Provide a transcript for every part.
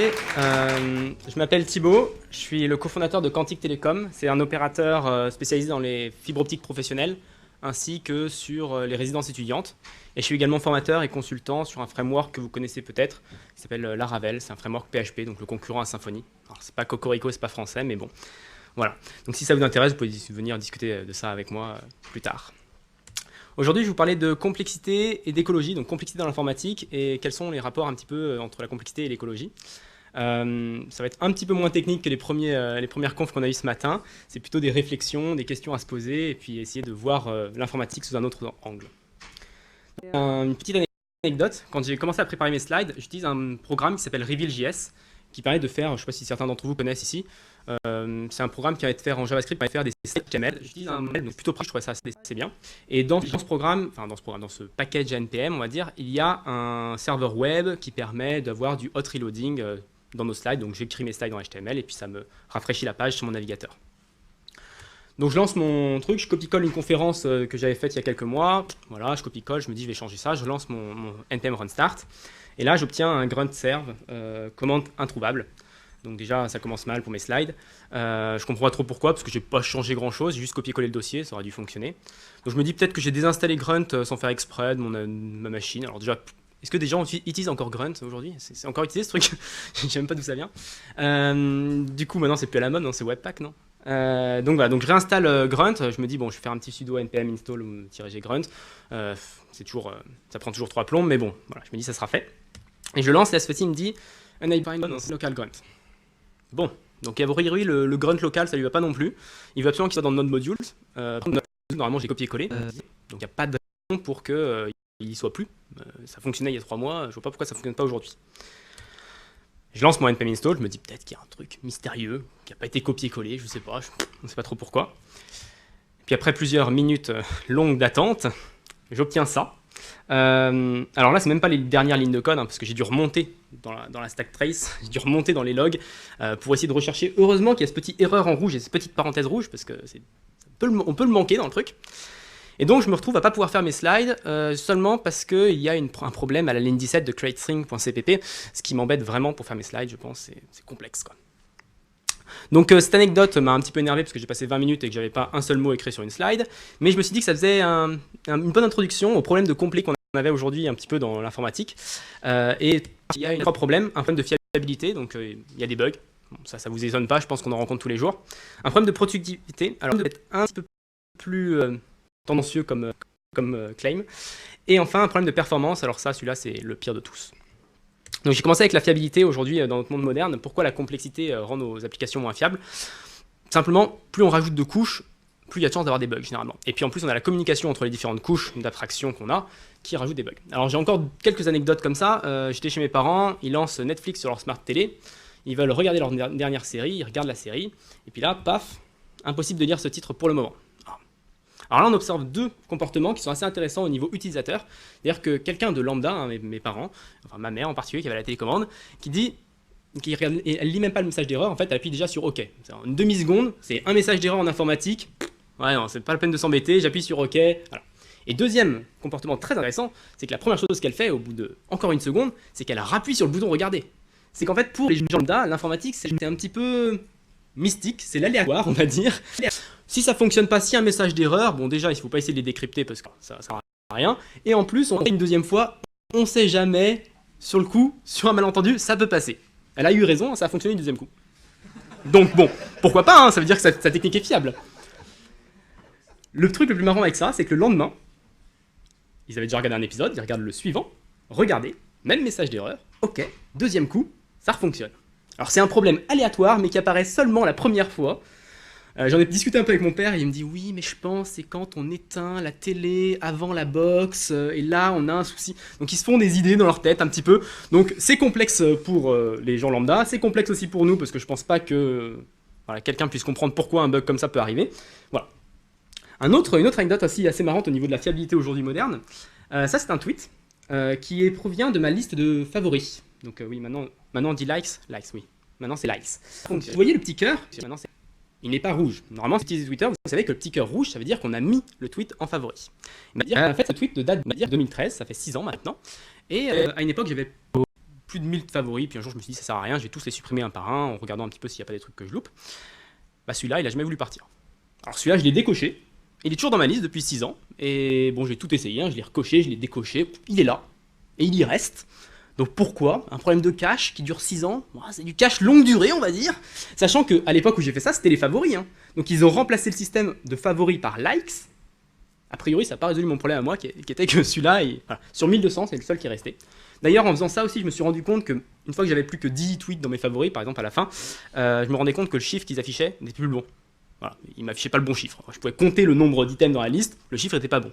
présenter. Je m'appelle Thibaut, je suis le cofondateur de Quantique Télécom. C'est un opérateur spécialisé dans les fibres optiques professionnelles ainsi que sur les résidences étudiantes. Et je suis également formateur et consultant sur un framework que vous connaissez peut-être, qui s'appelle Laravel. C'est un framework PHP, donc le concurrent à Symfony. Alors c'est pas Cocorico, c'est pas français, mais bon. Voilà. Donc si ça vous intéresse, vous pouvez venir discuter de ça avec moi plus tard. Aujourd'hui, je vais vous parler de complexité et d'écologie, donc complexité dans l'informatique et quels sont les rapports un petit peu entre la complexité et l'écologie. Ça va être un petit peu moins technique que les premières confs qu'on a eues ce matin. C'est plutôt des réflexions, des questions à se poser et puis essayer de voir l'informatique sous un autre angle. Une petite anecdote, quand j'ai commencé à préparer mes slides, j'utilise un programme qui s'appelle Reveal.js qui permet de faire, je ne sais pas si certains d'entre vous connaissent ici, c'est un programme qui permet de faire en JavaScript, qui permet de faire des HTML. J'utilise un modèle donc plutôt proche, je trouvais ça assez bien. Et dans ce package NPM, on va dire, il y a un serveur web qui permet d'avoir du hot reloading dans nos slides. Donc j'écris mes slides en HTML et puis ça me rafraîchit la page sur mon navigateur. Donc je lance mon truc, je copie-colle une conférence que j'avais faite il y a quelques mois. Voilà, je copie-colle, je me dis je vais changer ça, je lance mon npm run start. Et là j'obtiens un grunt serve, commande introuvable. Donc déjà ça commence mal pour mes slides. Je comprends pas trop pourquoi, parce que j'ai pas changé grand chose, j'ai juste copié-collé le dossier, ça aurait dû fonctionner. Donc je me dis peut-être que j'ai désinstallé Grunt sans faire exprès de ma machine. Alors déjà, est-ce que des gens utilisent encore Grunt aujourd'hui? C'est encore utilisé ce truc? Je sais même pas d'où ça vient. Du coup maintenant c'est plus à la mode, c'est Webpack, non? Donc voilà, donc je réinstalle Grunt, je me dis bon je vais faire un petit sudo npm install ou -g grunt, c'est toujours, ça prend toujours 3 plombs, mais bon, voilà, je me dis ça sera fait. Et je lance, et à ce fait-il me dit enable local grunt. Bon, donc a priori le grunt local ça lui va pas non plus, il veut absolument qu'il soit dans Node modules, normalement j'ai copié-collé, donc il n'y a pas de raison pour qu'il y soit plus, ça fonctionnait il y a 3 mois, je vois pas pourquoi ça fonctionne pas aujourd'hui. Je lance mon npm install, je me dis peut-être qu'il y a un truc mystérieux qui n'a pas été copié-collé, je sais pas, on ne sait pas trop pourquoi. Puis après plusieurs minutes longues d'attente, j'obtiens ça. Alors là, c'est même pas les dernières lignes de code, parce que j'ai dû remonter dans la stack trace, j'ai dû remonter dans les logs pour essayer de rechercher. Heureusement qu'il y a ce petit erreur en rouge et cette petite parenthèse rouge, parce que on peut le manquer dans le truc. Et donc je me retrouve à pas pouvoir faire mes slides seulement parce qu'il y a un problème à la ligne 17 de createString.cpp, ce qui m'embête vraiment pour faire mes slides, je pense, c'est complexe, quoi. Donc cette anecdote m'a un petit peu énervé parce que j'ai passé 20 minutes et que j'avais pas un seul mot écrit sur une slide, mais je me suis dit que ça faisait une bonne introduction au problème de complet qu'on avait aujourd'hui un petit peu dans l'informatique. Et il y a trois problèmes, un problème de fiabilité, donc il y a des bugs, bon, ça vous étonne pas, je pense qu'on en rencontre tous les jours. Un problème de productivité, alors peut-être un petit peu plus tendancieux comme claim. Et enfin, un problème de performance, alors ça, celui-là, c'est le pire de tous. Donc j'ai commencé avec la fiabilité aujourd'hui dans notre monde moderne. Pourquoi la complexité rend nos applications moins fiables? Simplement, plus on rajoute de couches, plus il y a de chances d'avoir des bugs généralement. Et puis en plus, on a la communication entre les différentes couches d'abstraction qu'on a qui rajoute des bugs. Alors j'ai encore quelques anecdotes comme ça. J'étais chez mes parents, ils lancent Netflix sur leur smart télé, ils veulent regarder leur dernière série, ils regardent la série, et puis là, paf, impossible de lire ce titre pour le moment. Alors là, on observe deux comportements qui sont assez intéressants au niveau utilisateur. C'est-à-dire que quelqu'un de lambda, mes parents, enfin ma mère en particulier qui avait la télécommande, elle lit même pas le message d'erreur, en fait elle appuie déjà sur OK. En une demi-seconde, c'est un message d'erreur en informatique, ouais non, c'est pas la peine de s'embêter, j'appuie sur OK. Voilà. Et deuxième comportement très intéressant, c'est que la première chose qu'elle fait au bout de encore une seconde, c'est qu'elle rappuie sur le bouton regarder. C'est qu'en fait pour les gens lambda, l'informatique c'est un petit peu mystique, c'est l'aléatoire on va dire. Si ça fonctionne pas, si un message d'erreur, bon déjà il faut pas essayer de les décrypter parce que ça sert à rien. Et en plus, on fait une deuxième fois, on sait jamais, sur le coup, sur un malentendu, ça peut passer. Elle a eu raison, ça a fonctionné du deuxième coup. Donc bon, pourquoi pas, ça veut dire que sa technique est fiable. Le truc le plus marrant avec ça, c'est que le lendemain, ils avaient déjà regardé un épisode, ils regardent le suivant, regardez, même message d'erreur, ok, deuxième coup, ça refonctionne. Alors c'est un problème aléatoire, mais qui apparaît seulement la première fois. J'en ai discuté un peu avec mon père et il me dit oui mais je pense c'est quand on éteint la télé avant la box et là on a un souci. Donc ils se font des idées dans leur tête un petit peu. Donc c'est complexe pour les gens lambda, c'est complexe aussi pour nous parce que je pense pas que voilà, quelqu'un puisse comprendre pourquoi un bug comme ça peut arriver. Voilà. Une autre anecdote aussi assez marrante au niveau de la fiabilité aujourd'hui moderne. Ça c'est un tweet qui provient de ma liste de favoris. Donc oui maintenant on dit likes oui. Maintenant c'est likes. Donc, vous voyez le petit cœur, maintenant c'est... Il n'est pas rouge. Normalement, si vous utilisez Twitter, vous savez que le petit cœur rouge, ça veut dire qu'on a mis le tweet en favori. En fait, ce tweet date de 2013, ça fait 6 ans maintenant. Et à une époque, j'avais plus de 1000 favoris, puis un jour je me suis dit ça sert à rien, je vais tous les supprimer un par un en regardant un petit peu s'il n'y a pas des trucs que je loupe. Bah celui-là, il a jamais voulu partir. Alors celui-là, je l'ai décoché, il est toujours dans ma liste depuis 6 ans, et bon, j'ai tout essayé, hein, je l'ai recoché, je l'ai décoché, il est là, et il y reste. Donc pourquoi? Un problème de cache qui dure 6 ans, c'est du cache longue durée on va dire, sachant qu'à l'époque où j'ai fait ça, c'était les favoris. Hein. Donc ils ont remplacé le système de favoris par likes. A priori, ça n'a pas résolu mon problème à moi, qui était que celui-là, voilà, sur 1200, c'est le seul qui est resté. D'ailleurs, en faisant ça aussi, je me suis rendu compte que une fois que j'avais plus que 10 tweets dans mes favoris, par exemple à la fin, je me rendais compte que le chiffre qu'ils affichaient n'était plus le bon. Voilà, ils m'affichaient pas le bon chiffre. Je pouvais compter le nombre d'items dans la liste, le chiffre n'était pas bon.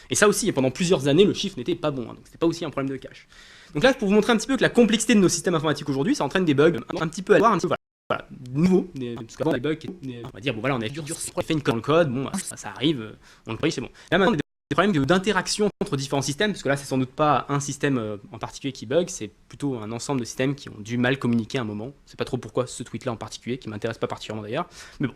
Et ça aussi, pendant plusieurs années, le chiffre n'était pas bon, hein, donc c'était pas aussi un problème de cache. Donc là, pour vous montrer un petit peu que la complexité de nos systèmes informatiques aujourd'hui, ça entraîne des bugs un petit peu à voir, un petit peu voilà, nouveaux, parce qu'avant les bugs, on va dire bon voilà, on a fait une conne dans le code, bon ça arrive, on le paye, c'est bon. Là maintenant, des problèmes d'interaction entre différents systèmes, parce que là c'est sans doute pas un système en particulier qui bug, c'est plutôt un ensemble de systèmes qui ont du mal communiquer à un moment. Je sais pas trop pourquoi ce tweet là en particulier, qui m'intéresse pas particulièrement d'ailleurs, mais bon.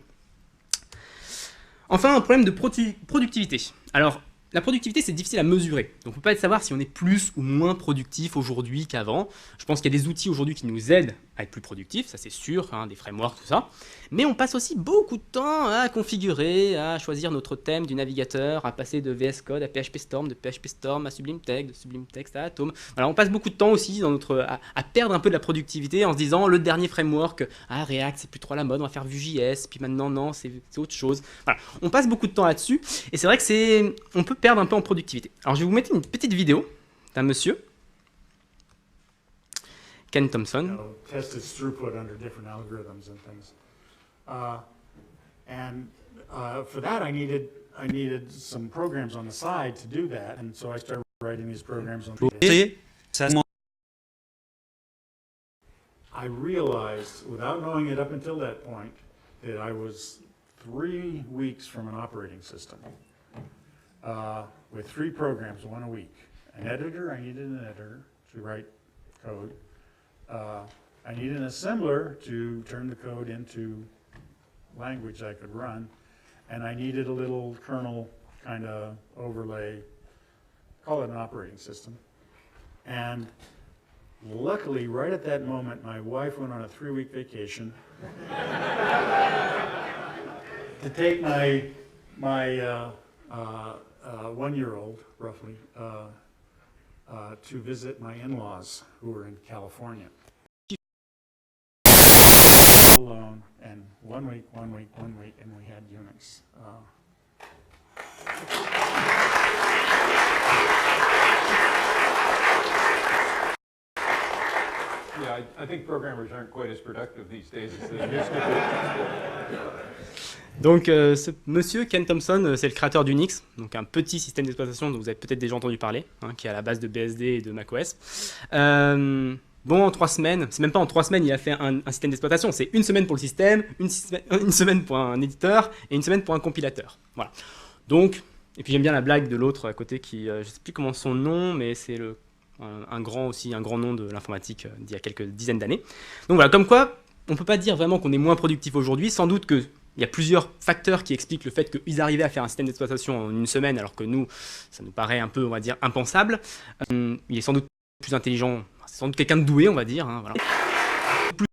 Enfin, un problème de productivité. Alors, la productivité, c'est difficile à mesurer. Donc, on ne peut pas savoir si on est plus ou moins productif aujourd'hui qu'avant. Je pense qu'il y a des outils aujourd'hui qui nous aident à être plus productifs, ça c'est sûr, hein, des frameworks, tout ça. Mais on passe aussi beaucoup de temps à configurer, à choisir notre thème du navigateur, à passer de VS Code à PHP Storm, de PHP Storm à Sublime Text, de Sublime Text à Atom. Voilà, on passe beaucoup de temps aussi dans à perdre un peu de la productivité en se disant le dernier framework, React c'est plus trop à la mode, on va faire Vue.js, puis maintenant non, c'est autre chose. Voilà, on passe beaucoup de temps là-dessus et c'est vrai que on peut perdre un peu en productivité. Alors je vais vous mettre une petite vidéo d'un monsieur, Ken Thompson. Test its throughput under different algorithms and things. For that, I needed some programs on the side to do that, and so I started writing these programs on VS. I realized, without knowing it up until that point, that I was 3 weeks from an operating system with 3 programs, 1 a week. An editor, I needed an editor to write code. I needed an assembler to turn the code into language I could run, and I needed a little kernel kind of overlay, call it an operating system. And luckily, right at that moment, my wife went on a 3-week vacation to take my 1-year-old, roughly, to visit my in-laws who were in California. Alone, and 1 week, and we had Unix. Yeah, I think programmers aren't quite as productive these days as they used to be. Donc ce monsieur Ken Thompson, c'est le créateur d'Unix, donc un petit système d'exploitation dont vous avez peut-être déjà entendu parler, hein, qui est à la base de BSD et de macOS. Bon, en 3 semaines, c'est même pas en 3 semaines, il a fait un système d'exploitation, c'est 1 semaine pour le système, une semaine pour un éditeur et 1 semaine pour un compilateur. Voilà. Donc, et puis j'aime bien la blague de l'autre à côté qui, je sais plus comment son nom, mais c'est un grand nom de l'informatique d'il y a quelques dizaines d'années. Donc voilà, comme quoi, on peut pas dire vraiment qu'on est moins productif aujourd'hui, sans doute qu'il y a plusieurs facteurs qui expliquent le fait qu'ils arrivaient à faire un système d'exploitation en 1 semaine, alors que nous, ça nous paraît un peu, on va dire, impensable. Il est sans doute plus intelligent, c'est sans doute quelqu'un de doué, on va dire. Hein, voilà. Plus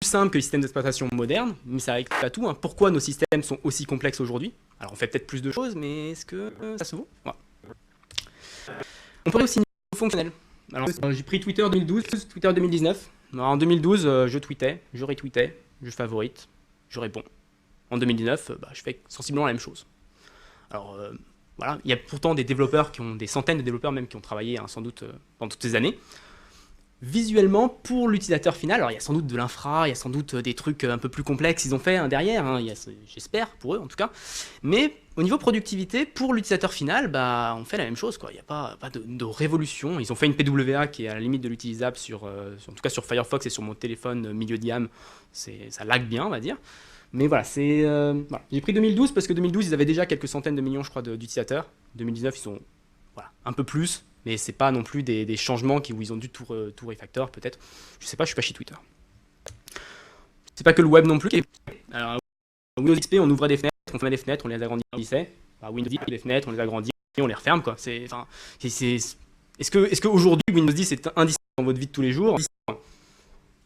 simple que les systèmes d'exploitation modernes, mais ça règle pas tout. Hein. Pourquoi nos systèmes sont aussi complexes aujourd'hui? Alors on fait peut-être plus de choses, mais est-ce que ça se vaut? Voilà. On pourrait aussi niveau fonctionnel. Alors j'ai pris Twitter 2012, Twitter 2019. Alors, en 2012, je tweetais, je retweetais, je favorite, je réponds. En 2019, je fais sensiblement la même chose. Alors voilà, il y a pourtant des développeurs des centaines de développeurs même qui ont travaillé hein, sans doute pendant toutes ces années. Visuellement, pour l'utilisateur final, alors il y a sans doute de l'infra, il y a sans doute des trucs un peu plus complexes qu'ils ont fait hein, derrière, hein, j'espère pour eux en tout cas. Mais au niveau productivité, pour l'utilisateur final, on fait la même chose, quoi. Il n'y a pas de révolution. Ils ont fait une PWA qui est à la limite de l'utilisable en tout cas sur Firefox et sur mon téléphone milieu de gamme, ça lag bien on va dire. Mais voilà, voilà. J'ai pris 2012 parce que 2012 ils avaient déjà quelques centaines de millions je crois d'utilisateurs. 2019 ils sont un peu plus. Mais c'est pas non plus des changements où ils ont dû tout refactor peut-être. Je sais pas, je suis pas chez Twitter. C'est pas que le web non plus. Alors, Windows XP, on ouvrait des fenêtres, on fermait des fenêtres, on les agrandissait. Windows 10, les fenêtres, on les agrandit, on les referme quoi. Est-ce que aujourd'hui Windows 10 est indispensable dans votre vie de tous les jours.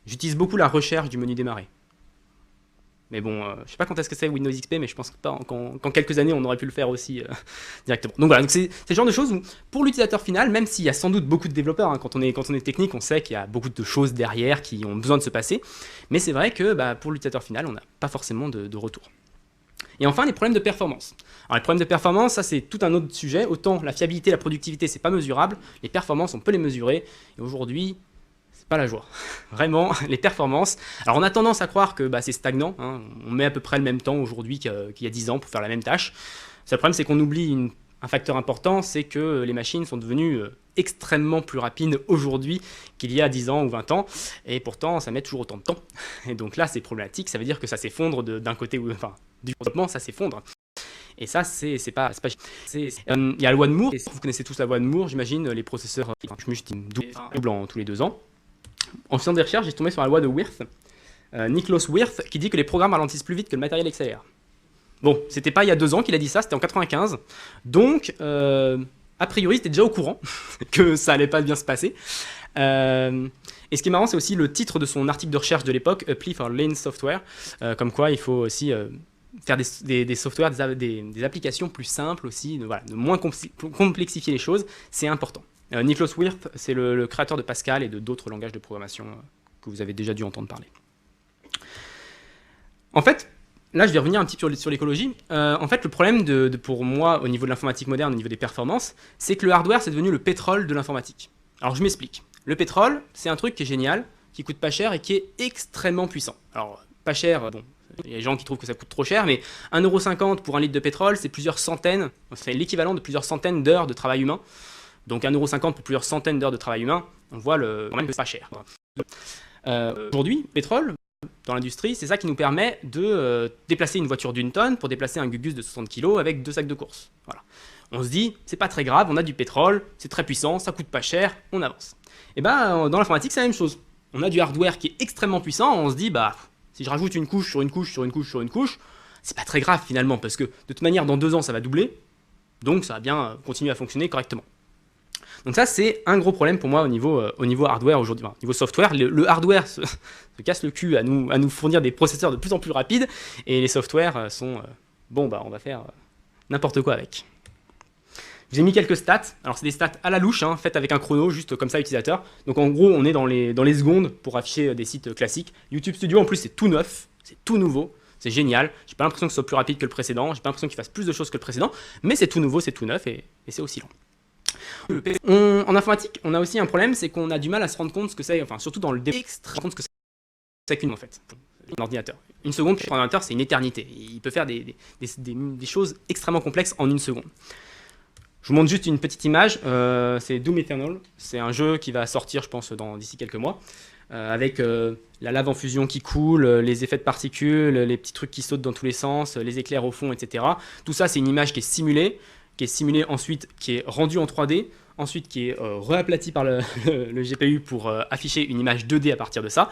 J'utilise beaucoup la recherche du menu démarrer. Mais bon, je sais pas quand est-ce que c'est Windows XP, mais je pense pas qu'en quelques années, on aurait pu le faire aussi directement. Donc voilà, donc c'est le genre de choses où, pour l'utilisateur final, même s'il y a sans doute beaucoup de développeurs, hein, quand on est technique, on sait qu'il y a beaucoup de choses derrière qui ont besoin de se passer. Mais c'est vrai que pour l'utilisateur final, on n'a pas forcément de retour. Et enfin, les problèmes de performance. Alors les problèmes de performance, ça c'est tout un autre sujet. Autant la fiabilité, la productivité, c'est pas mesurable. Les performances, on peut les mesurer. Et aujourd'hui, c'est pas la joie. Vraiment, les performances. Alors on a tendance à croire que c'est stagnant. Hein. On met à peu près le même temps aujourd'hui qu'il y a 10 ans pour faire la même tâche. Le seul problème, c'est qu'on oublie un facteur important, c'est que les machines sont devenues extrêmement plus rapides aujourd'hui qu'il y a 10 ans ou 20 ans. Et pourtant, ça met toujours autant de temps. Et donc là, c'est problématique. Ça veut dire que ça s'effondre d'un côté ou du développement, ça s'effondre. Et ça, c'est pas. Il y a la loi de Moore. Vous connaissez tous la loi de Moore, j'imagine, les processeurs. Je me double en tous les 2 ans. En faisant des recherches, j'ai tombé sur la loi de Wirth, Niklaus Wirth, qui dit que les programmes ralentissent plus vite que le matériel accélère. Bon, c'était pas il y a 2 ans qu'il a dit ça, c'était en 95. Donc, a priori, c'était déjà au courant que ça allait pas bien se passer. Et ce qui est marrant, c'est aussi le titre de son article de recherche de l'époque, A Plea for Lean Software, comme quoi il faut aussi faire des softwares, des applications plus simples aussi, de moins complexifier les choses, c'est important. Niklaus Wirth, c'est le créateur de Pascal et de d'autres langages de programmation que vous avez déjà dû entendre parler. En fait, là je vais revenir un petit peu sur l'écologie. En fait, le problème pour moi, au niveau de l'informatique moderne, au niveau des performances, c'est que le hardware, c'est devenu le pétrole de l'informatique. Alors je m'explique. Le pétrole, c'est un truc qui est génial, qui coûte pas cher et qui est extrêmement puissant. Alors, pas cher, bon, il y a des gens qui trouvent que ça coûte trop cher, mais 1,50 € pour un litre de pétrole, c'est plusieurs centaines, c'est l'équivalent de plusieurs centaines d'heures de travail humain. Donc 1,50 € pour plusieurs centaines d'heures de travail humain, on voit quand même que c'est pas cher. Aujourd'hui, le pétrole, dans l'industrie, c'est ça qui nous permet de déplacer une voiture d'1 tonne pour déplacer un Gugus de 60 kg avec 2 sacs de course. Voilà. On se dit, c'est pas très grave, on a du pétrole, c'est très puissant, ça coûte pas cher, on avance. Et dans l'informatique, c'est la même chose. On a du hardware qui est extrêmement puissant, on se dit, si je rajoute une couche sur une couche sur une couche sur une couche, c'est pas très grave finalement, parce que de toute manière, dans 2 ans, ça va doubler, donc ça va bien continuer à fonctionner correctement. Donc ça, c'est un gros problème pour moi au niveau hardware aujourd'hui. Au niveau software, le hardware se casse le cul à nous fournir des processeurs de plus en plus rapides, et les softwares sont, on va faire n'importe quoi avec. Je vous ai mis quelques stats. Alors c'est des stats à la louche, faites avec un chrono, juste comme ça utilisateur. Donc en gros, on est dans les secondes pour afficher des sites classiques. YouTube Studio, en plus, c'est tout neuf, c'est tout nouveau. C'est génial. J'ai pas l'impression que ce soit plus rapide que le précédent. J'ai pas l'impression qu'il fasse plus de choses que le précédent. Mais c'est tout nouveau, c'est tout neuf et c'est aussi lent. En informatique, on a aussi un problème, c'est qu'on a du mal à se rendre compte ce que c'est, enfin surtout dans le développement, se rendre compte ce que c'est qu'une en fait, un ordinateur. Une seconde pour un ordinateur, c'est une éternité. Il peut faire des choses extrêmement complexes en 1 seconde. Je vous montre juste une petite image, c'est Doom Eternal. C'est un jeu qui va sortir, je pense, d'ici quelques mois, avec la lave en fusion qui coule, les effets de particules, les petits trucs qui sautent dans tous les sens, les éclairs au fond, etc. Tout ça, c'est une image qui est simulée ensuite, qui est rendue en 3D, ensuite qui est réaplatie par le GPU pour afficher une image 2D à partir de ça.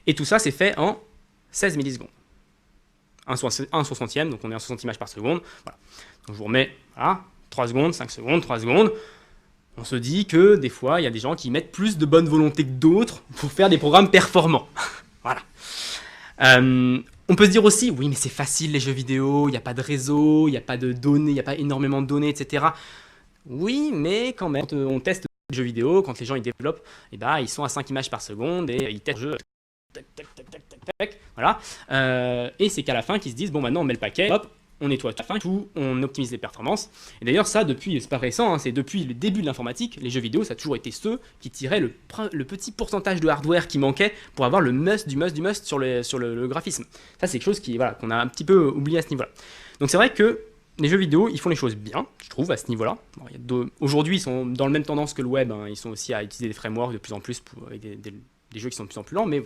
Et tout ça, c'est fait en 16 millisecondes. 1 soixantième, donc on est à 60 images par seconde. Voilà. Donc je vous remets, voilà, 3 secondes, 5 secondes, 3 secondes. On se dit que des fois, il y a des gens qui mettent plus de bonne volonté que d'autres pour faire des programmes performants. Voilà. On peut se dire aussi, oui, mais c'est facile les jeux vidéo, il n'y a pas de réseau, il n'y a pas de données, il n'y a pas énormément de données, etc. Oui, mais quand même, quand on teste les jeux vidéo, quand les gens ils développent, ils sont à 5 images par seconde et ils testent le jeu. Tac, tac, tac, tac, tac, tac, voilà. Et c'est qu'à la fin qu'ils se disent, bon, maintenant on met le paquet, hop, on nettoie tout, on optimise les performances. Et d'ailleurs, ça, c'est pas récent, c'est depuis le début de l'informatique, les jeux vidéo, ça a toujours été ceux qui tiraient le petit pourcentage de hardware qui manquait pour avoir le must du must sur le graphisme. Ça, c'est quelque chose qu'on a un petit peu oublié à ce niveau-là. Donc c'est vrai que les jeux vidéo, ils font les choses bien, je trouve, à ce niveau-là. Aujourd'hui, ils sont dans la même tendance que le web, ils sont aussi à utiliser des frameworks de plus en plus avec des jeux qui sont de plus en plus lents, mais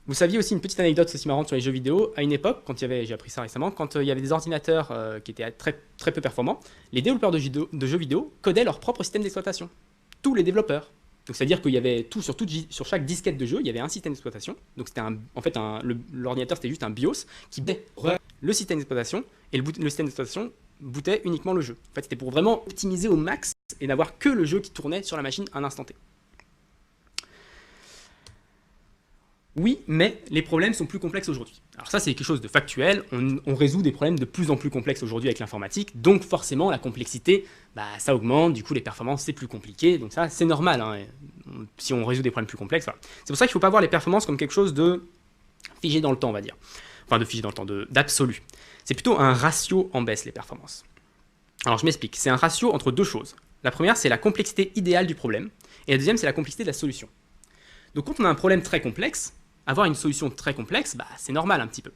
vous saviez aussi une petite anecdote aussi marrante sur les jeux vidéo. À une époque, j'ai appris ça récemment, quand il y avait des ordinateurs qui étaient très, très peu performants, les développeurs de jeux vidéo codaient leur propre système d'exploitation. Tous les développeurs. Donc c'est-à-dire qu'il y avait sur chaque disquette de jeu, il y avait un système d'exploitation. Donc c'était l'ordinateur c'était juste un BIOS qui bootait le système d'exploitation et le système d'exploitation bootait uniquement le jeu. En fait, c'était pour vraiment optimiser au max et n'avoir que le jeu qui tournait sur la machine à un instant T. Oui, mais les problèmes sont plus complexes aujourd'hui. Alors ça, c'est quelque chose de factuel. On résout des problèmes de plus en plus complexes aujourd'hui avec l'informatique. Donc forcément, la complexité, ça augmente. Du coup, les performances, c'est plus compliqué. Donc ça, c'est normal. Hein. Si on résout des problèmes plus complexes, voilà. C'est pour ça qu'il ne faut pas voir les performances comme quelque chose de figé dans le temps, on va dire. Enfin, de figé dans le temps, d'absolu. C'est plutôt un ratio en baisse, les performances. Alors je m'explique. C'est un ratio entre deux choses. La première, c'est la complexité idéale du problème. Et la deuxième, c'est la complexité de la solution. Donc quand on a un problème très complexe, avoir une solution très complexe, c'est normal un petit peu.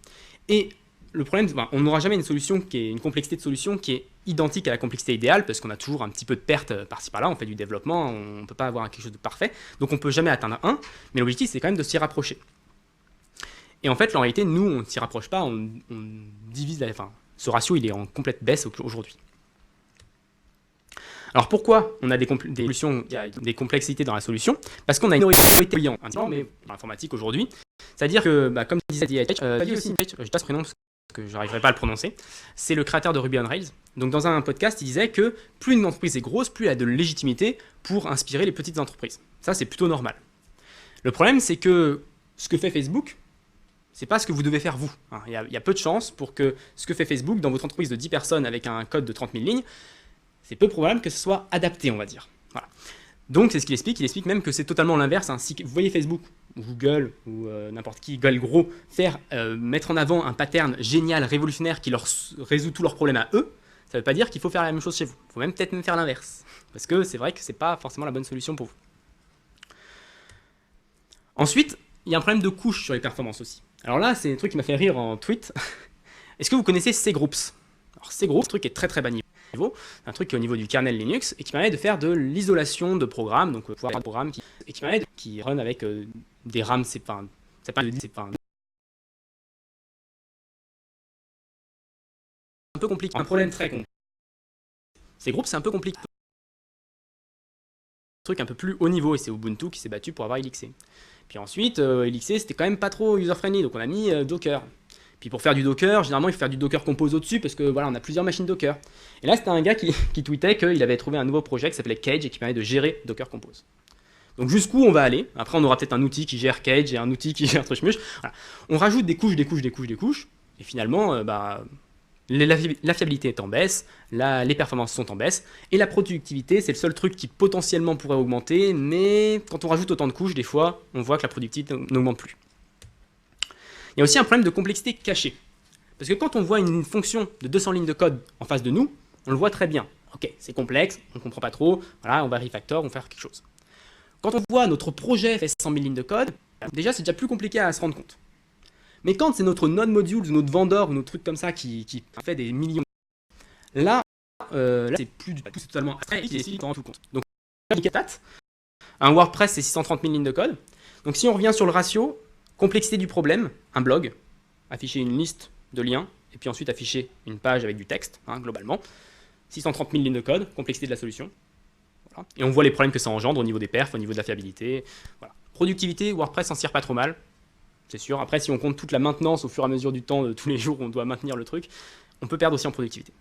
Et le problème, on n'aura jamais une complexité de solution qui est identique à la complexité idéale, parce qu'on a toujours un petit peu de perte par-ci par-là, on fait du développement, on ne peut pas avoir quelque chose de parfait, donc on ne peut jamais atteindre 1, mais l'objectif c'est quand même de s'y rapprocher. Et en fait, en réalité, nous, on ne s'y rapproche pas, on divise, ce ratio il est en complète baisse aujourd'hui. Alors pourquoi on a des solutions, il y a des complexités dans la solution? Parce qu'on a une minorité client, mais dans l'informatique aujourd'hui. C'est-à-dire que, comme disait je passe prénom parce que je n'arriverai pas à le prononcer, c'est le créateur de Ruby on Rails. Donc dans un podcast, il disait que plus une entreprise est grosse, plus elle a de légitimité pour inspirer les petites entreprises. Ça, c'est plutôt normal. Le problème, c'est que ce que fait Facebook, c'est pas ce que vous devez faire vous. Il y a peu de chances pour que ce que fait Facebook dans votre entreprise de 10 personnes avec un code de 30 000 lignes, c'est peu probable que ce soit adapté, on va dire. Voilà. Donc, c'est ce qu'il explique. Il explique même que c'est totalement l'inverse. Hein. Si vous voyez Facebook, ou Google, ou n'importe qui, Google gros, mettre en avant un pattern génial, révolutionnaire, qui leur résout tous leurs problèmes à eux, ça ne veut pas dire qu'il faut faire la même chose chez vous. Il faut peut-être même faire l'inverse. Parce que c'est vrai que ce n'est pas forcément la bonne solution pour vous. Ensuite, il y a un problème de couche sur les performances aussi. Alors là, c'est un truc qui m'a fait rire en tweet. Est-ce que vous connaissez cgroups? Alors cgroups, c'est un truc qui est très très bas niveau. C'est un truc qui est au niveau du kernel Linux et qui permet de faire de l'isolation de programmes, donc pouvoir faire des programmes qui run avec des RAM, c'est pas un peu compliqué, un problème très compliqué. Ces groupes, c'est un peu compliqué. Un truc un peu plus haut niveau et c'est Ubuntu qui s'est battu pour avoir Elixir. Puis ensuite, Elixir c'était quand même pas trop user-friendly, donc on a mis Docker. Puis pour faire du Docker, généralement il faut faire du Docker Compose au-dessus parce que voilà, on a plusieurs machines Docker. Et là c'était un gars qui tweetait qu'il avait trouvé un nouveau projet qui s'appelait Cage et qui permet de gérer Docker Compose. Donc jusqu'où on va aller? Après on aura peut-être un outil qui gère Cage et un outil qui gère Trushmush. Voilà. On rajoute des couches, et finalement la fiabilité est en baisse, les performances sont en baisse, et la productivité c'est le seul truc qui potentiellement pourrait augmenter, mais quand on rajoute autant de couches, des fois on voit que la productivité n'augmente plus. Il y a aussi un problème de complexité cachée. Parce que quand on voit une fonction de 200 lignes de code en face de nous, on le voit très bien. Ok, c'est complexe, on ne comprend pas trop, voilà, on va refactor, on va faire quelque chose. Quand on voit notre projet fait 100 000 lignes de code, déjà c'est déjà plus compliqué à se rendre compte. Mais quand c'est notre node module, ou notre vendor, ou notre truc comme ça qui fait des millions, là c'est plus du tout, c'est totalement abstrait, et c'est tout compte. Donc, un WordPress c'est 630 000 lignes de code. Donc si on revient sur le ratio, complexité du problème, un blog, afficher une liste de liens, et puis ensuite afficher une page avec du texte, globalement. 630 000 lignes de code, complexité de la solution. Voilà. Et on voit les problèmes que ça engendre au niveau des perfs, au niveau de la fiabilité. Voilà. Productivité, WordPress s'en tire pas trop mal, c'est sûr. Après, si on compte toute la maintenance au fur et à mesure du temps, de tous les jours, on doit maintenir le truc, on peut perdre aussi en productivité.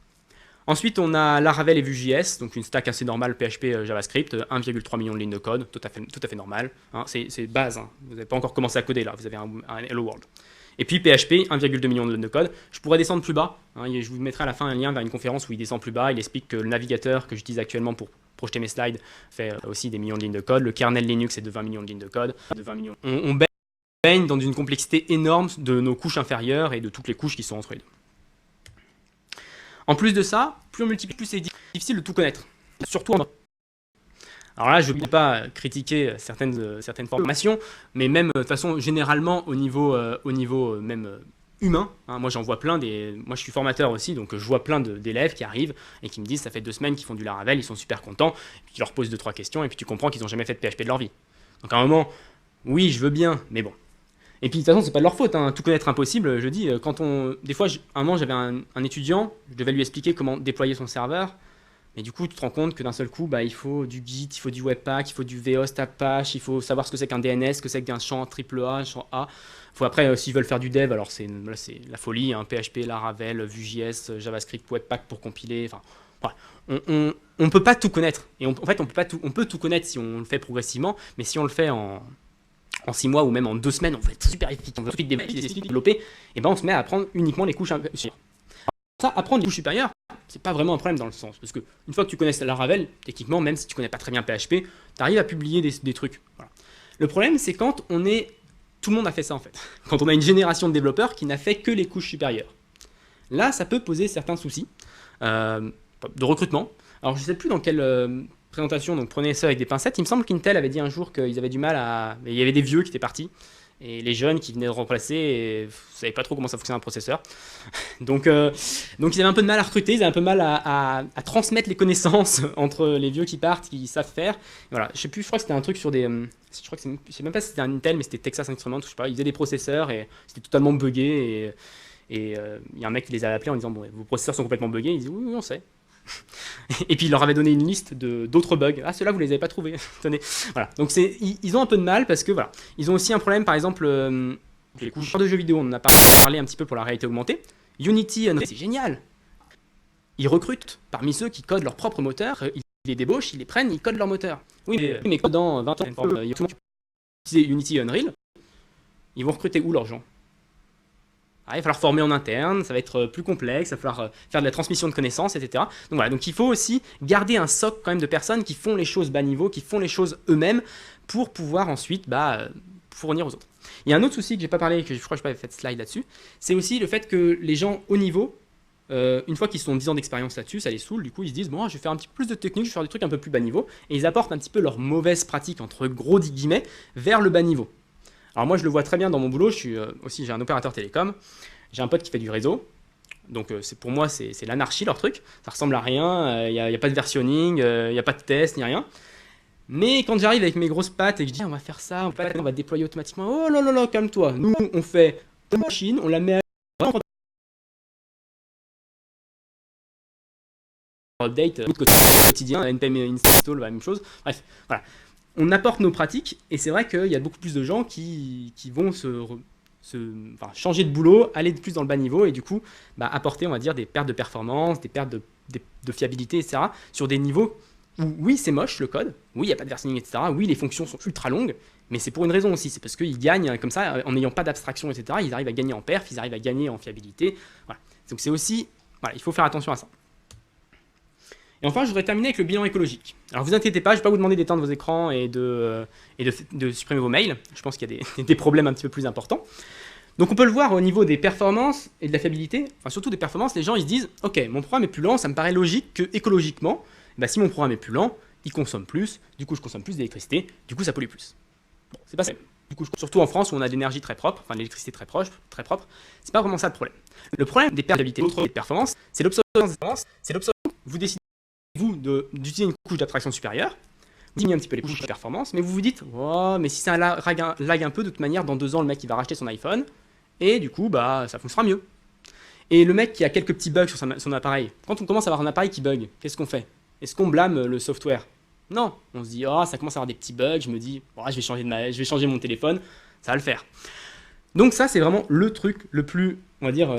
Ensuite, on a Laravel et Vue.js, donc une stack assez normale PHP JavaScript, 1,3 million de lignes de code, tout à fait normal. Hein, c'est base, hein. Vous n'avez pas encore commencé à coder là, vous avez un Hello World. Et puis PHP, 1,2 million de lignes de code. Je pourrais descendre plus bas, hein, je vous mettrai à la fin un lien vers une conférence où il descend plus bas. Il explique que le navigateur que j'utilise actuellement pour projeter mes slides fait aussi des millions de lignes de code. Le kernel Linux est de 20 millions de lignes de code. On baigne dans une complexité énorme de nos couches inférieures et de toutes les couches qui sont entre les deux. En plus de ça, plus on multiplie, plus c'est difficile de tout connaître. Surtout en... Alors là, je ne vais pas critiquer certaines formations, mais même de toute façon, généralement, au niveau même humain, hein, moi j'en vois plein, moi je suis formateur aussi, donc je vois plein d'élèves qui arrivent et qui me disent ça fait 2 semaines qu'ils font du Laravel, ils sont super contents, et puis tu leur poses 2-3 questions et puis tu comprends qu'ils n'ont jamais fait de PHP de leur vie. Donc à un moment, oui, je veux bien, mais bon. Et puis de toute façon, c'est pas de leur faute, hein. Tout connaître impossible, je dis, des fois, à un moment, j'avais un étudiant, je devais lui expliquer comment déployer son serveur, mais du coup, tu te rends compte que d'un seul coup, il faut du Git, il faut du Webpack, il faut du vhost Apache, il faut savoir ce que c'est qu'un DNS, ce que c'est qu'un champ AAA, un champ A. Faut après, s'ils veulent faire du dev, alors c'est la folie, hein, PHP, Laravel, Vue.js, JavaScript, Webpack pour compiler, enfin, voilà. On ne peut pas tout connaître, et en fait, on peut tout connaître si on le fait progressivement, mais si on le fait en en 6 mois ou même en 2 semaines, on va être super efficace, on va vite développer, et ben on se met à apprendre uniquement les couches supérieures. Ça, apprendre les couches supérieures, c'est pas vraiment un problème dans le sens, parce que une fois que tu connais la Laravel, techniquement, même si tu connais pas très bien PHP, tu arrives à publier des trucs. Voilà. Le problème, c'est quand on est... Tout le monde a fait ça en fait. Quand on a une génération de développeurs qui n'a fait que les couches supérieures. Là, ça peut poser certains soucis de recrutement. Alors, je ne sais plus dans quelle présentation, donc prenez ça avec des pincettes. Il me semble qu'Intel avait dit un jour qu'ils avaient du mal à... Il y avait des vieux qui étaient partis, et les jeunes qui venaient de remplacer, et ne savaient pas trop comment ça fonctionnait un processeur. donc ils avaient un peu de mal à recruter, ils avaient un peu de mal à transmettre les connaissances entre les vieux qui partent, qui savent faire. Et voilà, je sais plus, je crois que c'était un truc sur des... je crois que je sais même pas si c'était un Intel, mais c'était Texas Instruments, je sais pas, ils faisaient des processeurs, et c'était totalement buggé, et il y a un mec qui les a appelés en disant, bon, vos processeurs sont complètement buggés, ils disent, oui, on sait. Et puis il leur avait donné une liste d'autres bugs. Ah, ceux-là, vous les avez pas trouvés. Tenez. Voilà. Donc ils ont un peu de mal parce que voilà, ils ont aussi un problème, par exemple, les couches de jeux vidéo. On en a parlé un petit peu pour la réalité augmentée. Unity, c'est génial. Ils recrutent parmi ceux qui codent leur propre moteur. Ils les débauchent, ils les prennent, ils codent leur moteur. Oui, mais dans 20 ans, il y a Unity et Unreal. Ils vont recruter où leurs gens? Il va falloir former en interne, ça va être plus complexe, il va falloir faire de la transmission de connaissances, etc. Donc voilà, donc il faut aussi garder un socle quand même de personnes qui font les choses bas niveau, qui font les choses eux-mêmes pour pouvoir ensuite fournir aux autres. Il y a un autre souci que j'ai pas parlé, que je crois que je n'ai pas fait de slide là-dessus, c'est aussi le fait que les gens haut niveau, une fois qu'ils sont 10 ans d'expérience là-dessus, ça les saoule, du coup ils se disent bon, je vais faire un petit peu plus de technique, je vais faire des trucs un peu plus bas niveau, et ils apportent un petit peu leurs mauvaises pratiques, entre gros guillemets, vers le bas niveau. Alors moi je le vois très bien dans mon boulot, j'ai un opérateur télécom, j'ai un pote qui fait du réseau, donc pour moi c'est l'anarchie leur truc, ça ressemble à rien, il n'y a pas de versionning, il n'y a pas de test ni rien. Mais quand j'arrive avec mes grosses pattes et que je dis on va faire ça, on va déployer automatiquement, oh là là là, calme-toi, nous on fait une machine, on la met à update quotidien, npm install, la même chose, bref, voilà. On apporte nos pratiques, et c'est vrai qu'il y a beaucoup plus de gens qui vont changer de boulot, aller plus dans le bas niveau, et du coup, apporter, on va dire, des pertes de performance, des pertes de fiabilité, etc., sur des niveaux où, oui, c'est moche, le code, oui, il n'y a pas de versioning, etc., oui, les fonctions sont ultra longues, mais c'est pour une raison aussi, c'est parce qu'ils gagnent, comme ça, en n'ayant pas d'abstraction, etc., ils arrivent à gagner en perf, ils arrivent à gagner en fiabilité, voilà. Donc c'est aussi, voilà, il faut faire attention à ça. Et enfin, je voudrais terminer avec le bilan écologique. Alors, vous inquiétez pas, je ne vais pas vous demander d'éteindre vos écrans et de supprimer vos mails. Je pense qu'il y a des problèmes un petit peu plus importants. Donc, on peut le voir au niveau des performances et de la fiabilité. Enfin, surtout des performances, les gens ils se disent « Ok, mon programme est plus lent, ça me paraît logique que écologiquement, si mon programme est plus lent, il consomme plus, du coup, je consomme plus d'électricité, du coup, ça pollue plus. » Bon, c'est pas ça. Du coup, surtout en France où on a de l'énergie très propre, enfin, l'électricité très propre, c'est pas vraiment ça le problème. Le problème des pertes de fiabilité et de performance, c'est l'obsolescence. Vous décidez d'utiliser une couche d'abstraction supérieure, vous diminuez un petit peu les couches de performance, mais vous vous dites oh, mais si ça lag un peu, de toute manière, dans 2 ans, le mec il va racheter son iPhone, et du coup, ça fonctionnera mieux. Et le mec qui a quelques petits bugs sur son appareil, quand on commence à avoir un appareil qui bug, qu'est-ce qu'on fait? Est-ce qu'on blâme le software? Non, on se dit oh, ça commence à avoir des petits bugs, je me dis oh, je vais changer mon téléphone, ça va le faire. Donc ça, c'est vraiment le truc le plus, on va dire,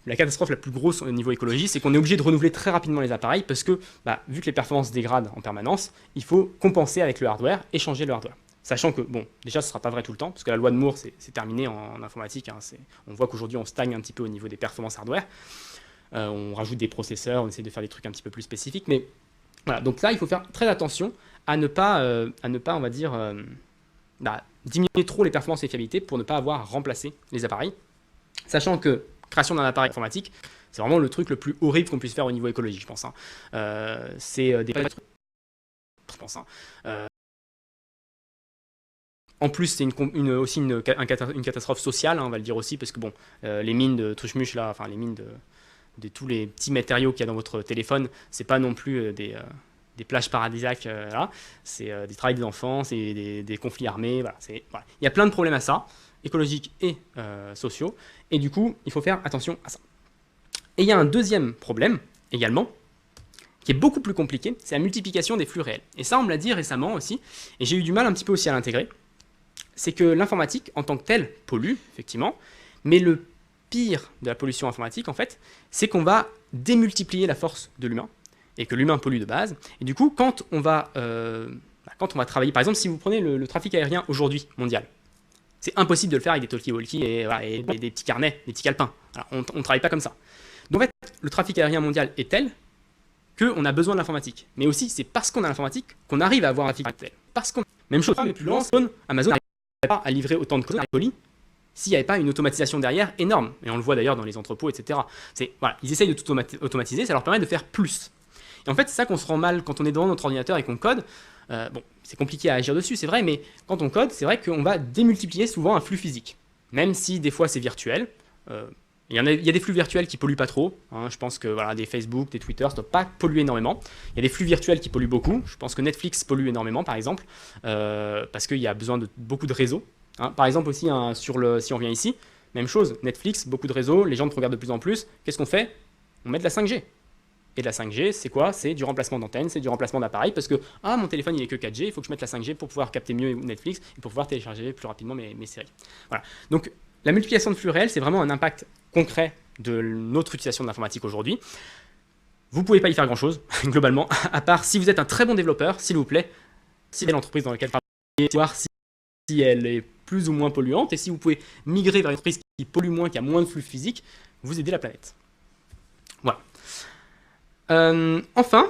la catastrophe la plus grosse au niveau écologie, c'est qu'on est obligé de renouveler très rapidement les appareils parce que, vu que les performances dégradent en permanence, il faut compenser avec le hardware et changer le hardware. Sachant que, bon, déjà, ce ne sera pas vrai tout le temps, parce que la loi de Moore, c'est terminé en informatique. Hein, on voit qu'aujourd'hui, on stagne un petit peu au niveau des performances hardware. On rajoute des processeurs, on essaie de faire des trucs un petit peu plus spécifiques. Mais voilà, donc là, il faut faire très attention à ne pas on va dire, diminuer trop les performances et fiabilité pour ne pas avoir à remplacer les appareils. Sachant que création d'un appareil informatique, c'est vraiment le truc le plus horrible qu'on puisse faire au niveau écologique, je pense. Hein. C'est des trucs, je pense. Hein. En plus, c'est aussi une catastrophe sociale, hein, on va le dire aussi, parce que bon, les mines de truche-muche, là, enfin les mines de tous les petits matériaux qu'il y a dans votre téléphone, c'est pas non plus des plages paradisiaques, là. C'est des travails des enfants, c'est des conflits armés, voilà. Voilà. Il y a plein de problèmes à ça, écologiques et sociaux, et du coup, il faut faire attention à ça. Et il y a un deuxième problème, également, qui est beaucoup plus compliqué, c'est la multiplication des flux réels. Et ça, on me l'a dit récemment aussi, et j'ai eu du mal un petit peu aussi à l'intégrer. C'est que l'informatique, en tant que telle, pollue, effectivement, mais le pire de la pollution informatique, en fait, c'est qu'on va démultiplier la force de l'humain, et que l'humain pollue de base. Et du coup, quand on va travailler, par exemple, si vous prenez le trafic aérien aujourd'hui, mondial, C'est impossible de le faire avec des talkie-walkie et, voilà, et des petits carnets, des petits calepins. Alors, on ne travaille pas comme ça. Donc en fait, le trafic aérien mondial est tel qu'on a besoin de l'informatique. Mais aussi, c'est parce qu'on a l'informatique qu'on arrive à avoir un trafic tel. Parce qu'on... Même chose, mais plus loin, Amazon n'arrive pas à livrer autant de colis s'il n'y avait pas une automatisation derrière énorme. Et on le voit d'ailleurs dans les entrepôts, etc. Voilà, ils essayent de tout automatiser, ça leur permet de faire plus. Et en fait, c'est ça qu'on se rend mal quand on est devant notre ordinateur et qu'on code. Bon, c'est compliqué à agir dessus, c'est vrai, mais quand on code, c'est vrai qu'on va démultiplier souvent un flux physique. Même si des fois c'est virtuel. Il y a des flux virtuels qui polluent pas trop. Hein, je pense que voilà, des Facebook, des Twitter, ça ne doit pas polluer énormément. Il y a des flux virtuels qui polluent beaucoup. Je pense que Netflix pollue énormément, par exemple, parce qu'il y a besoin de beaucoup de réseaux. Hein, par exemple aussi, si on vient ici, même chose, Netflix, beaucoup de réseaux, les gens te regardent de plus en plus. Qu'est-ce qu'on fait? On met de la 5G. Et de la 5G, c'est quoi? C'est du remplacement d'antennes, c'est du remplacement d'appareils, parce que mon téléphone il est que 4G, il faut que je mette la 5G pour pouvoir capter mieux Netflix et pour pouvoir télécharger plus rapidement mes séries. Voilà. Donc la multiplication de flux réels, c'est vraiment un impact concret de notre utilisation de l'informatique aujourd'hui. Vous ne pouvez pas y faire grand-chose, globalement, à part si vous êtes un très bon développeur, s'il vous plaît, si l'entreprise dans laquelle vous travaillez, voir si elle est plus ou moins polluante, et si vous pouvez migrer vers une entreprise qui pollue moins, qui a moins de flux physique, vous aidez la planète. Voilà. Enfin,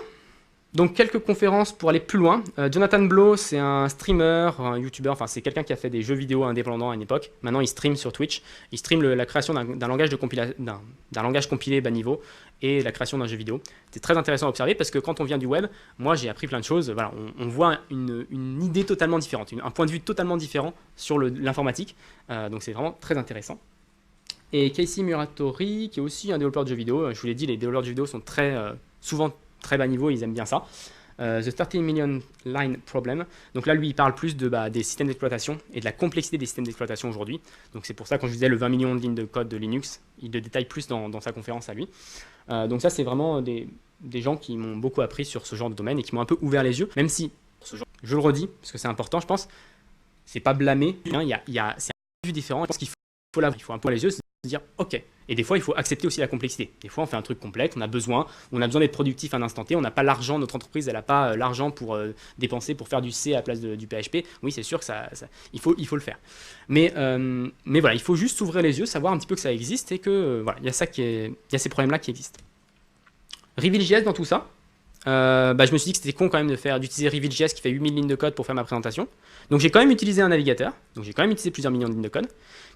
donc quelques conférences pour aller plus loin. Jonathan Blow, c'est un streamer, un YouTuber, enfin c'est quelqu'un qui a fait des jeux vidéo indépendants à une époque. Maintenant, il stream sur Twitch. Il stream la création d'un langage compilé bas niveau et la création d'un jeu vidéo. C'est très intéressant à observer parce que quand on vient du web, moi j'ai appris plein de choses. Voilà, on voit une idée totalement différente, un point de vue totalement différent sur l'informatique. Donc c'est vraiment très intéressant. Et Casey Muratori, qui est aussi un développeur de jeux vidéo. Je vous l'ai dit, les développeurs de jeux vidéo sont souvent très bas niveau, ils aiment bien ça. The 13 Million Line Problem. Donc là, lui, il parle plus des systèmes d'exploitation et de la complexité des systèmes d'exploitation aujourd'hui. Donc c'est pour ça, quand je disais le 20 millions de lignes de code de Linux, il le détaille plus dans sa conférence à lui. Donc ça, c'est vraiment des gens qui m'ont beaucoup appris sur ce genre de domaine et qui m'ont un peu ouvert les yeux, même si, je le redis, parce que c'est important, je pense, c'est pas blâmer, hein, c'est un point de vue différent. Je pense qu'il faut un peu les yeux, se dire ok. Et des fois, il faut accepter aussi la complexité. Des fois, on fait un truc complexe, on a besoin d'être productif à un instant T, on n'a pas l'argent, notre entreprise, elle n'a pas l'argent pour dépenser, pour faire du C à la place du PHP. Oui, c'est sûr que il faut le faire. Mais voilà, il faut juste s'ouvrir les yeux, savoir un petit peu que ça existe et que voilà, il y a ces problèmes-là qui existent. Reveal.js dans tout ça. Je me suis dit que c'était con quand même d'utiliser Reveal.js qui fait 8000 lignes de code pour faire ma présentation. Donc j'ai quand même utilisé un navigateur, donc j'ai quand même utilisé plusieurs millions de lignes de code.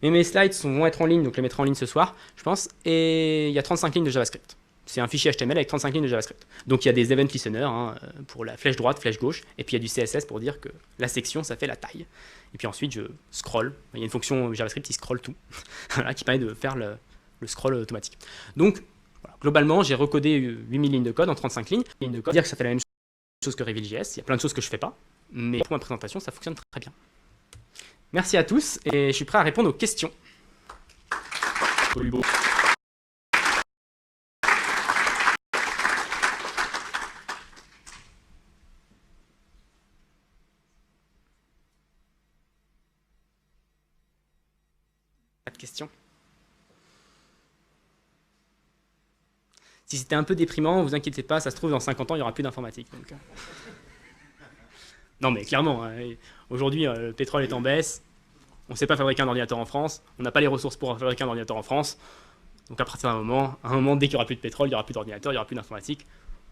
Mais mes slides vont être en ligne, donc je les mettrai en ligne ce soir, je pense. Et il y a 35 lignes de JavaScript. C'est un fichier HTML avec 35 lignes de JavaScript. Donc il y a des event listeners pour la flèche droite, flèche gauche, et puis il y a du CSS pour dire que la section ça fait la taille. Et puis ensuite je scroll. Il y a une fonction JavaScript qui scroll tout, voilà, qui permet de faire le scroll automatique. Donc voilà, globalement j'ai recodé 8000 lignes de code en 35 lignes. Dire que ça fait la même chose que Reveal.js. Il y a plein de choses que je fais pas, mais pour ma présentation ça fonctionne très bien. Merci à tous et je suis prêt à répondre aux questions. Pas de questions? Si c'était un peu déprimant, vous inquiétez pas, ça se trouve dans 50 ans, il n'y aura plus d'informatique. Donc... Non mais clairement, hein, aujourd'hui le pétrole est en baisse, on ne sait pas fabriquer un ordinateur en France, on n'a pas les ressources pour fabriquer un ordinateur en France, donc à partir d'un moment, dès qu'il n'y aura plus de pétrole, il n'y aura plus d'ordinateur, il n'y aura plus d'informatique,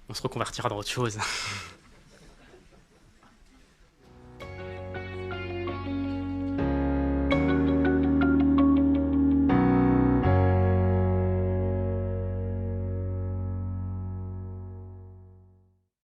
on se reconvertira dans autre chose.